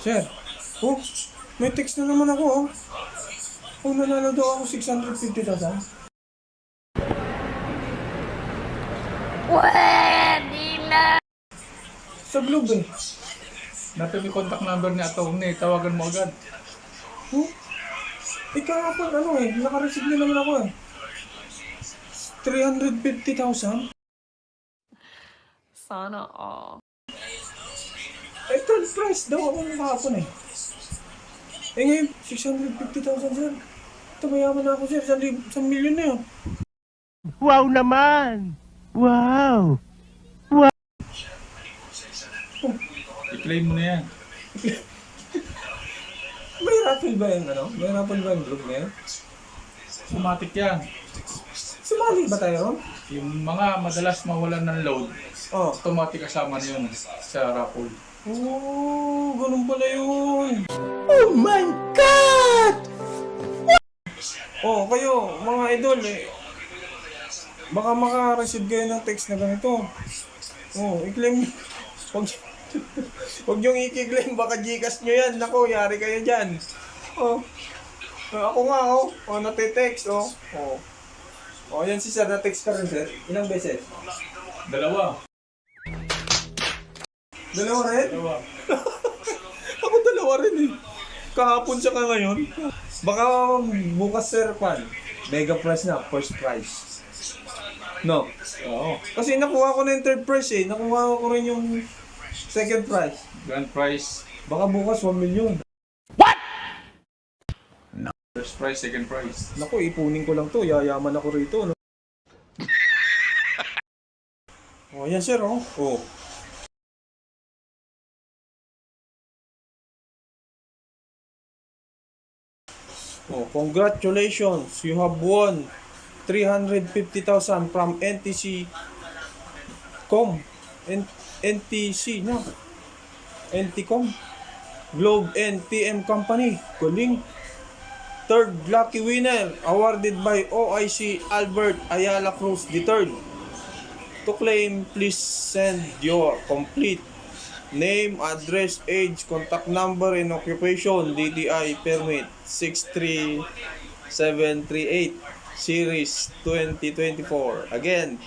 Sir, oh, may text na naman ako, oh. Kung nanalo daw ako 650,000. Pwede na! Sa Globe, eh. Natin yung contact number ni Atty. Tawagan mo agad. Oh, kahapon, naka-receive na naman ako, eh. 350,000? Sana all. Third prize daw ako ng kahapon, eh. Ngayon, 650,000, sir. Ito, mayaman na ako, sir. 1,000,000 na yun. Wow naman! Wow! I-claim mo na yan. May raffle ba yung May raffle ba yung Globe ngayon? Automatic yan. Sumali ba tayo ron? Yung mga madalas mawalan ng load, Oh. automatic kasama na yun sa raffle. Oh, ganun pala yun. Oh my God! Oh, kayo, mga idol, eh. Baka maka-receive kayo ng text na ganito. Oh, i-claim. Huwag niyong i-claim, baka Gcash nyo yan. Nako, yari kayo dyan. Oh. Ako nga, oh. Oh, nati-text, oh. Oh. Oh, yan si sir, na-text ka rin, sir. Ilang beses? Dalawa. Dalawa rin? Dalawa. Ako dalawa rin, eh. Kahapon siya ka ngayon. Baka bukas, sir, pan. Mega prize na, first prize. No? Oo. Kasi nakuha ko na yung third prize, eh. Nakuha ko rin yung second prize. Grand prize. Baka bukas 1 million. First prize, second prize. Naku, ipunin ko lang to. Yayaman ako rito, no? Oh, yan, sir, oh. Oh. Oh, congratulations. You have won 350,000 from NTC NTC, no? NTCom. Globe and TM Company. Galing. Third lucky winner awarded by OIC Albert Ayala Cruz III. To claim, please send your complete name, address, age, contact number, and occupation. DTI permit 63738 series 2024. Again,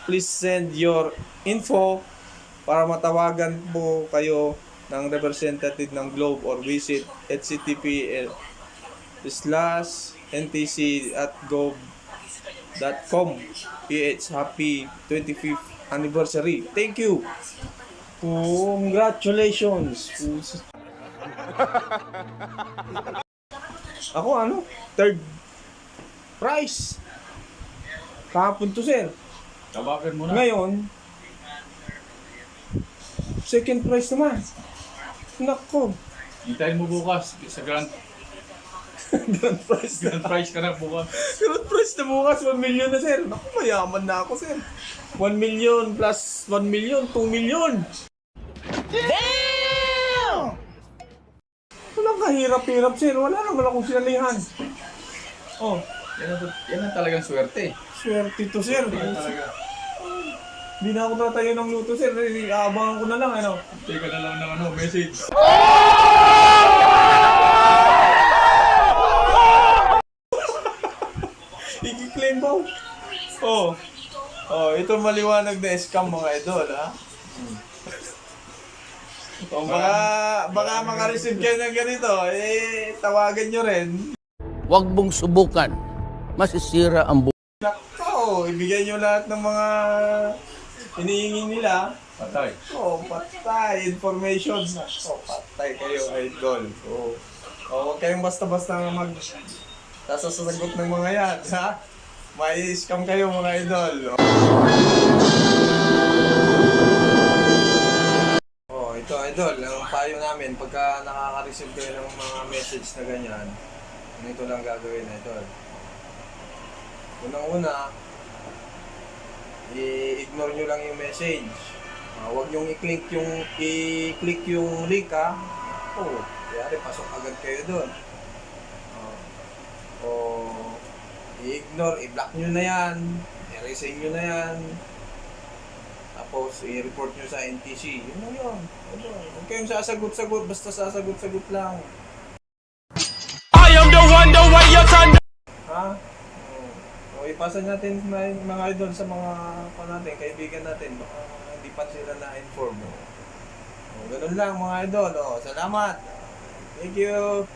please send your info para matawagan po kayo ng representative ng Globe or visit http://ntc@gov.com. PH happy 25th anniversary. Thank you. Congratulations. Ako third prize. Kahapon to, sir. Tawagan mo na. Ngayon, second prize naman. Nako. Hintayin mo bukas sa grand Grand prize na. prize ka na bukas. Grand prize na bukas. 1 million na, sir. Naku, mayaman na ako, sir. 1 million plus 1 million, 2 million. Damn! Walang kahirap-hirap, sir. Wala naman akong sinalihan. Oh, Yan ang talagang swerte. swerte to, sir. Yan talaga. Hindi na ako tatayo ng luto, sir. Aabangan ko na lang, Hintay ka na lang ng message. I-claim mo. Oh. Oh, ito maliwanag na scam, mga idol, ha? O baka maka-receive kayo ng ganito, tawagan nyo rin. Huwag mong subukan. Masisira ang buhay. Nako, ibigay nyo lahat ng mga hinihingi nila. Patay. Oh, patay. Information. Nako, patay kayo, idol. Oh, huwag kayong basta-basta sasagot ng mga yan, ha? May scam kayo, mga idol. Oh, ito, idol. Ang payo namin, pagka nakaka-receive kayo ng mga message na ganyan, ganito lang gagawin, idol. Unang-una, i-ignore nyo lang yung message. Huwag nyong i-click yung link, ha? Oh, kaya pasok agad kayo doon. I-ignore, i-block nyo na yan, i-resign nyo na yan. Tapos, i-report nyo sa NTC. Yun lang yun. Huwag kayong sasagot-sagot, basta sasagot-sagot lang. I am the one, the way your son. Ha? O, ipasa natin mga idol sa mga natin, kaibigan natin. Baka hindi pa sila na-inform. O, ganun lang mga idol. O, salamat. Thank you.